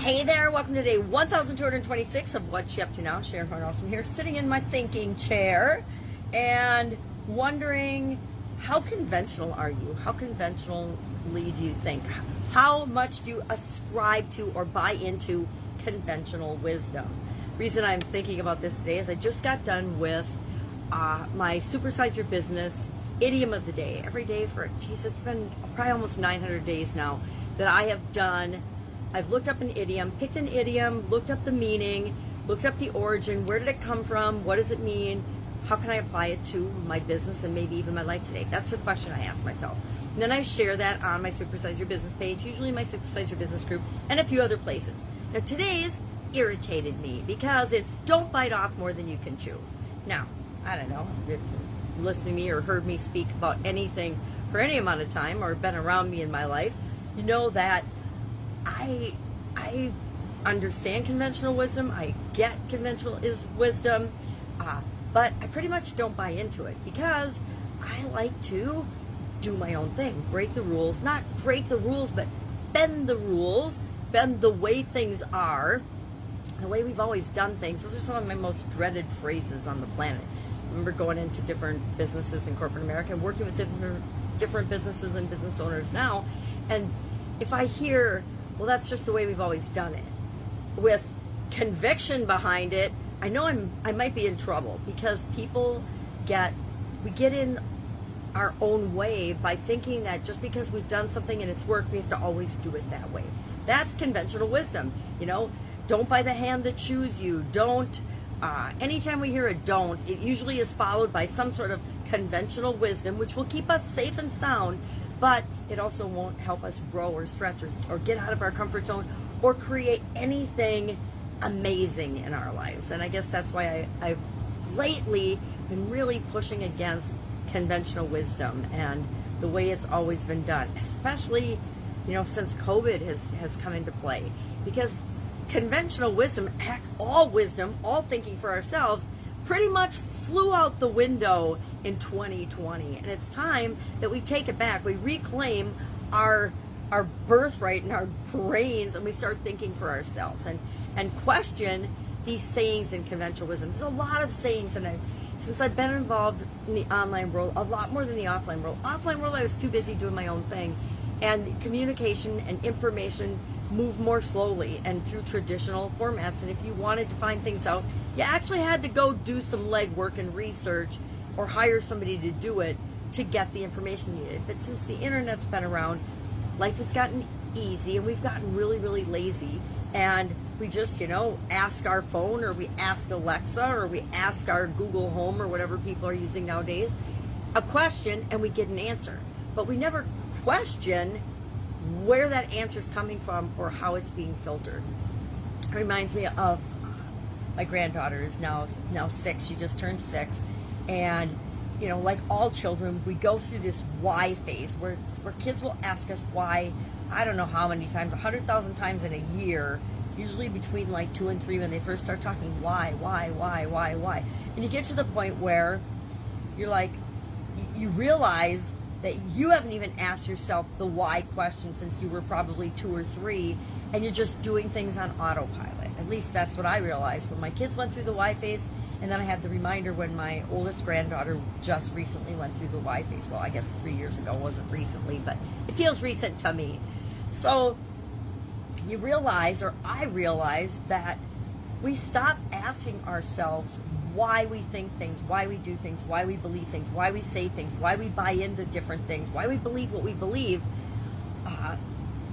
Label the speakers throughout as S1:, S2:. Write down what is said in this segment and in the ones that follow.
S1: Hey there, welcome to day 1226 of What You Up To Now. Sharon Horne-Ellstrom here, sitting in my thinking chair and wondering, how conventional are you? How conventionally do you think? How much do you ascribe to or buy into conventional wisdom? Reason I'm thinking about this today is I just got done with my Supersize Your Business idiom of the day. Every day for, it's been probably almost 900 days now that I have done. I've looked up an idiom, picked an idiom, looked up the meaning, looked up the origin, where did it come from, what does it mean, how can I apply it to my business and maybe even my life today? That's the question I ask myself. And then I share that on my Supersize Your Business page, usually my Supersize Your Business group, and a few other places. Now today's irritated me because it's don't bite off more than you can chew. Now, I don't know, if you've listened to me or heard me speak about anything for any amount of time or been around me in my life, you know that I understand conventional wisdom. I get conventional wisdom, but I pretty much don't buy into it because I like to do my own thing, break the rules, not break the rules, but bend the rules, bend the way things are, the way we've always done things. Those are some of my most dreaded phrases on the planet. I remember going into different businesses in corporate America and working with different businesses and business owners now, and if I hear, well, that's just the way we've always done it, with conviction behind it, I know I might be in trouble because we get in our own way by thinking that just because we've done something and it's worked, we have to always do it that way. That's conventional wisdom. You know, don't buy the hand that chews you. Don't. Anytime we hear a don't, it usually is followed by some sort of conventional wisdom, which will keep us safe and sound, but it also won't help us grow or stretch or get out of our comfort zone or create anything amazing in our lives. And I guess that's why I've lately been really pushing against conventional wisdom and the way it's always been done, especially, since COVID has come into play. Because conventional wisdom, heck, all wisdom, all thinking for ourselves, pretty much flew out the window in 2020, and it's time that we take it back. We reclaim our birthright in our brains, and we start thinking for ourselves and question these sayings in conventional wisdom. There's a lot of sayings, and since I've been involved in the online world a lot more than the offline world. Offline world, I was too busy doing my own thing, and communication and information move more slowly and through traditional formats. And if you wanted to find things out, you actually had to go do some legwork and research or hire somebody to do it to get the information you needed. But since the internet's been around, life has gotten easy and we've gotten really, really lazy. And we just, ask our phone, or we ask Alexa, or we ask our Google Home, or whatever people are using nowadays, a question, and we get an answer. But we never question where that answer is coming from or how it's being filtered. It reminds me of my granddaughter is now 6. She just turned 6, and like all children, we go through this why phase where kids will ask us why. I don't know how many times, 100,000 times in a year, usually between like 2 and 3 when they first start talking. Why, and you get to the point where you're like, you realize that you haven't even asked yourself the why question since you were probably 2 or 3, and you're just doing things on autopilot. At least that's what I realized when my kids went through the why phase, and then I had the reminder when my oldest granddaughter just recently went through the why phase. Well, I guess 3 years ago, wasn't recently, but it feels recent to me. So you realize, or I realized, that we stop asking ourselves why we think things, why we do things, why we believe things, why we say things, why we buy into different things, why we believe what we believe,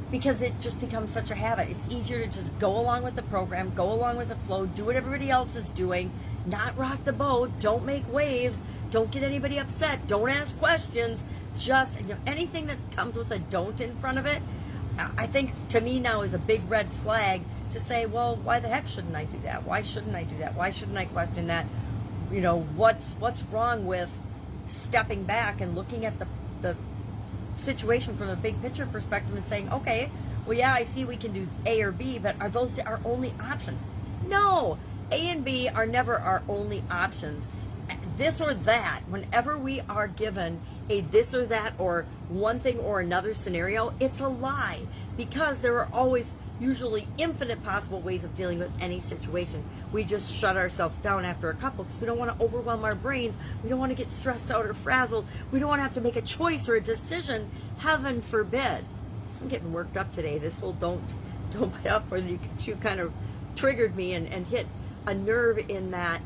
S1: because it just becomes such a habit. It's easier to just go along with the program, go along with the flow, do what everybody else is doing, not rock the boat, don't make waves, don't get anybody upset, don't ask questions, just anything that comes with a don't in front of it, I think to me now is a big red flag to say, well, why the heck shouldn't I do that? Why shouldn't I do that? Why shouldn't I question that? What's wrong with stepping back and looking at the situation from a big picture perspective and saying, okay, well, yeah, I see we can do A or B, but are those our only options? No, A and B are never our only options. This or that, whenever we are given a this or that or one thing or another scenario, it's a lie, because there are always usually infinite possible ways of dealing with any situation. We just shut ourselves down after a couple because we don't want to overwhelm our brains. We don't want to get stressed out or frazzled. We don't want to have to make a choice or a decision. Heaven forbid. So I'm getting worked up today. This whole don't bite off more than you can chew kind of triggered me and hit a nerve in that.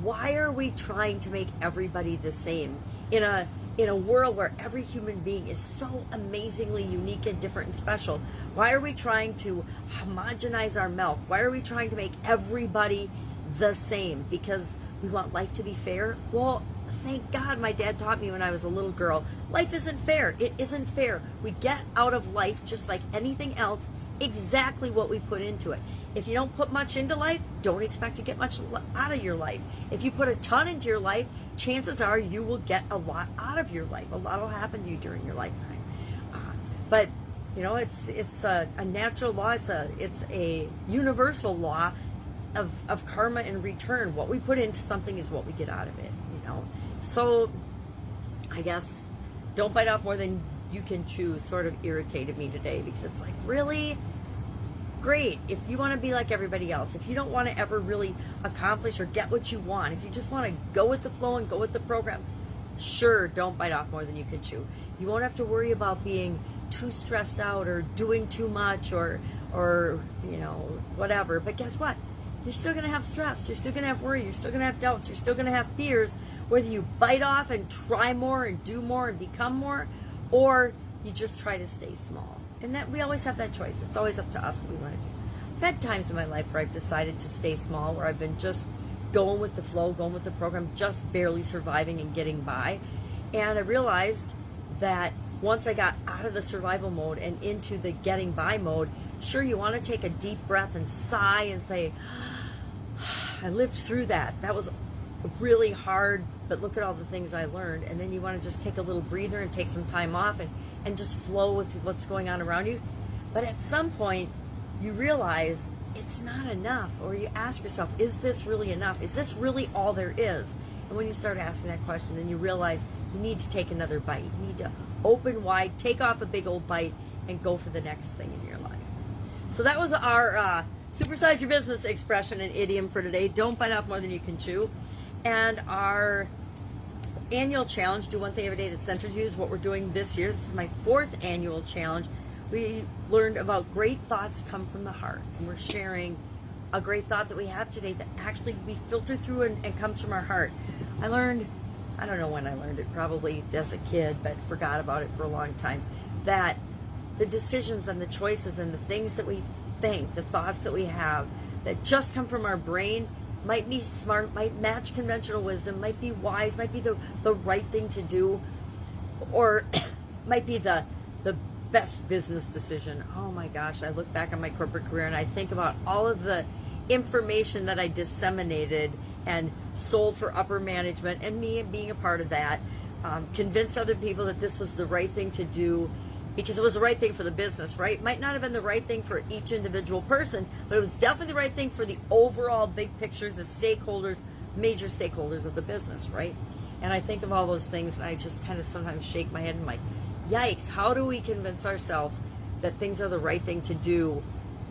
S1: Why are we trying to make everybody the same in a world where every human being is so amazingly unique and different and special? Why are we trying to homogenize our milk? Why are we trying to make everybody the same? Because we want life to be fair? Well, thank God my dad taught me when I was a little girl, life isn't fair. It isn't fair. We get out of life, just like anything else, exactly what we put into it. If you don't put much into life, don't expect to get much out of your life. If you put a ton into your life, chances are you will get a lot out of your life. A lot will happen to you during your lifetime. But you know, it's a natural law. It's a universal law of karma and return. What we put into something is what we get out of it. You know, so I guess don't bite off more than you can chew sort of irritated me today, because it's like, really? Great. If you want to be like everybody else, if you don't want to ever really accomplish or get what you want, if you just want to go with the flow and go with the program, sure, don't bite off more than you can chew. You won't have to worry about being too stressed out or doing too much or you know, whatever. But guess what? You're still going to have stress. You're still going to have worry. You're still going to have doubts. You're still going to have fears, whether you bite off and try more and do more and become more, or you just try to stay small. And that we always have that choice. It's always up to us what we want to do. I've had times in my life where I've decided to stay small, where I've been just going with the flow, going with the program, just barely surviving and getting by. And I realized that once I got out of the survival mode and into the getting by mode, sure, you want to take a deep breath and sigh and say, I lived through that. That was really hard, but look at all the things I learned. And then you want to just take a little breather and take some time off and just flow with what's going on around you. But at some point, you realize it's not enough, or you ask yourself, is this really enough? Is this really all there is? And when you start asking that question, then you realize you need to take another bite. You need to open wide, take off a big old bite, and go for the next thing in your life. So that was our supersize your business expression and idiom for today. Don't bite off more than you can chew. And our annual challenge, do one thing every day that centers you, is what we're doing this year. This is my 4th annual challenge. We learned about great thoughts come from the heart, and we're sharing a great thought that we have today that actually we filter through and comes from our heart. I learned, I don't know when I learned it, probably as a kid, but forgot about it for a long time, that the decisions and the choices and the things that we think, the thoughts that we have that just come from our brain might be smart, might match conventional wisdom, might be wise, might be the right thing to do, or might be the best business decision. Oh my gosh, I look back on my corporate career and I think about all of the information that I disseminated and sold for upper management, and me being a part of that, convinced other people that this was the right thing to do because it was the right thing for the business, right? Might not have been the right thing for each individual person, but it was definitely the right thing for the overall big picture, the stakeholders, major stakeholders of the business, right? And I think of all those things and I just kind of sometimes shake my head and I'm like, yikes, how do we convince ourselves that things are the right thing to do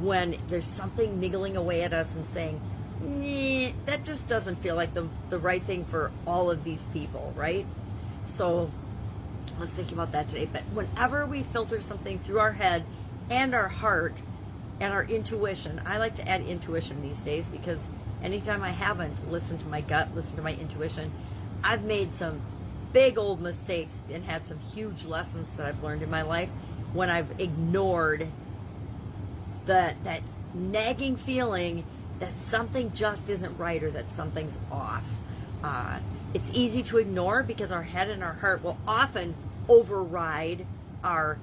S1: when there's something niggling away at us and saying, that just doesn't feel like the right thing for all of these people, right? So I was thinking about that today. But whenever we filter something through our head and our heart and our intuition, I like to add intuition these days, because anytime I haven't listened to my gut, listened to my intuition, I've made some big old mistakes and had some huge lessons that I've learned in my life when I've ignored that nagging feeling that something just isn't right or that something's off. It's easy to ignore because our head and our heart will often override our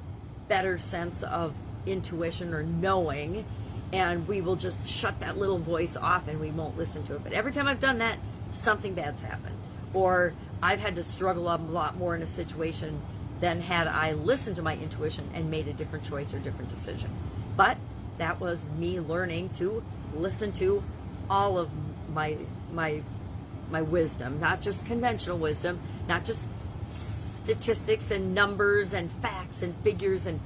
S1: better sense of intuition or knowing, and we will just shut that little voice off and we won't listen to it. But every time I've done that, something bad's happened, or I've had to struggle a lot more in a situation than had I listened to my intuition and made a different choice or different decision. But that was me learning to listen to all of my wisdom, not just conventional wisdom, not just statistics and numbers and facts and figures and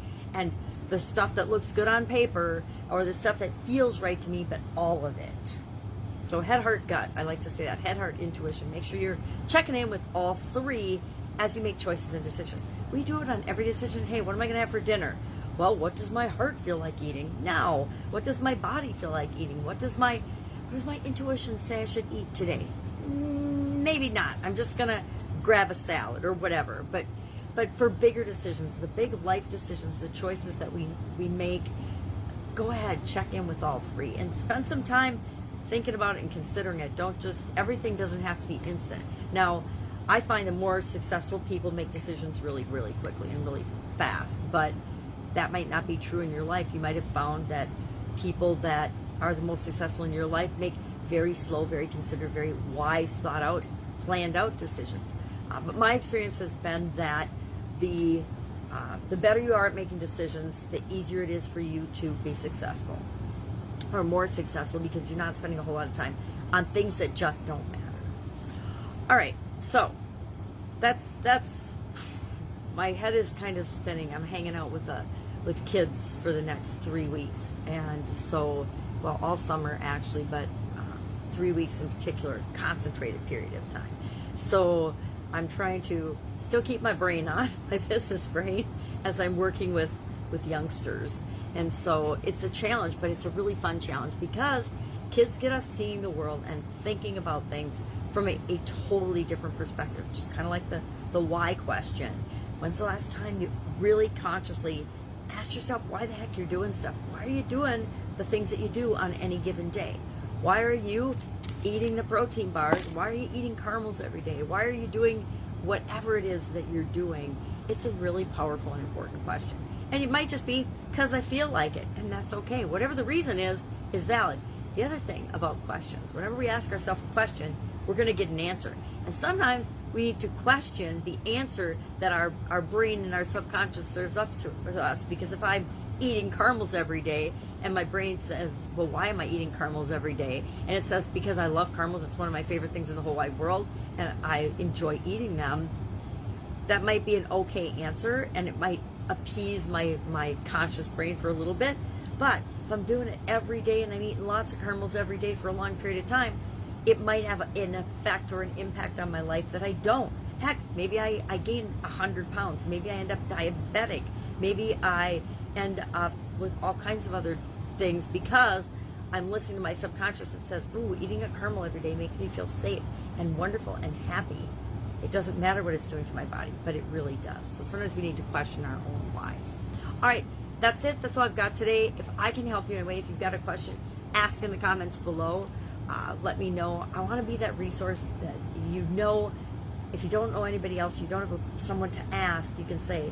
S1: the stuff that looks good on paper or the stuff that feels right to me, but all of it. So head, heart, gut. I like to say that. Head, heart, intuition. Make sure you're checking in with all three as you make choices and decisions. We do it on every decision. Hey, what am I going to have for dinner? Well, what does my heart feel like eating now? What does my body feel like eating? What does my intuition say I should eat today? Maybe not. I'm just going to grab a salad or whatever. But for bigger decisions, the big life decisions, the choices that we make, go ahead, check in with all three and spend some time thinking about it and considering it. Don't just, everything doesn't have to be instant. Now, I find the more successful people make decisions really, really quickly and really fast, but that might not be true in your life. You might have found that people that are the most successful in your life make very slow, very considered, very wise, thought out, planned out decisions. But my experience has been that the better you are at making decisions, the easier it is for you to be successful or more successful, because you're not spending a whole lot of time on things that just don't matter. All right, so that's my head is kind of spinning. I'm hanging out with kids for the next 3 weeks, and so, well, all summer actually, but 3 weeks in particular, concentrated period of time. So I'm trying to still keep my brain on, my business brain, as I'm working with youngsters. And so it's a challenge, but it's a really fun challenge because kids get us seeing the world and thinking about things from a totally different perspective. Just kind of like the why question. When's the last time you really consciously asked yourself why the heck you're doing stuff? Why are you doing the things that you do on any given day? Why are you eating the protein bars? Why are you eating caramels every day? Why are you doing whatever it is that you're doing? It's a really powerful and important question. And it might just be because I feel like it, and that's okay. Whatever the reason is valid. The other thing about questions, whenever we ask ourselves a question, we're going to get an answer. And sometimes we need to question the answer that our brain and our subconscious serves up to us. Because if I'm eating caramels every day and my brain says, well, why am I eating caramels every day? And it says, because I love caramels, it's one of my favorite things in the whole wide world, and I enjoy eating them. That might be an okay answer, and it might appease my conscious brain for a little bit. But if I'm doing it every day and I'm eating lots of caramels every day for a long period of time, it might have an effect or an impact on my life that I don't. Heck, maybe I gain 100 pounds. Maybe I end up diabetic. Maybe I end up with all kinds of other things because I'm listening to my subconscious that says, ooh, eating a caramel every day makes me feel safe and wonderful and happy. It doesn't matter what it's doing to my body, but it really does. So sometimes we need to question our own whys. All right, that's it. That's all I've got today. If I can help you in a way, if you've got a question, ask in the comments below. Let me know. I want to be that resource that you know. If you don't know anybody else, you don't have someone to ask, you can say,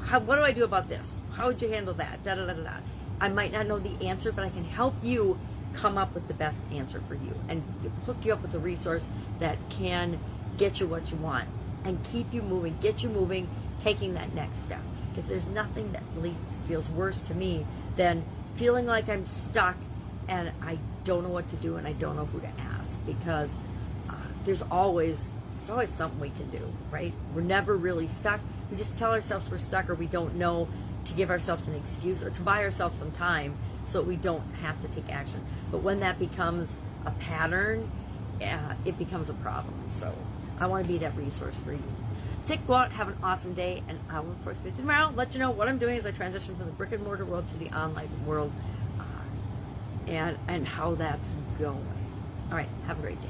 S1: what do I do about this? How would you handle that? Da, da, da, da, da. I might not know the answer, but I can help you come up with the best answer for you and hook you up with a resource that can get you what you want and keep you moving, get you moving, taking that next step. Because there's nothing that at least feels worse to me than feeling like I'm stuck and I don't know what to do and I don't know who to ask, because there's always something we can do, right? We're never really stuck. We just tell ourselves we're stuck, or we don't know, to give ourselves an excuse or to buy ourselves some time so we don't have to take action. But when that becomes a pattern, it becomes a problem. So I want to be that resource for you. Go out, have an awesome day, and I will, of course, with you tomorrow, let you know what I'm doing as I transition from the brick and mortar world to the online world, and how that's going. All right, have a great day.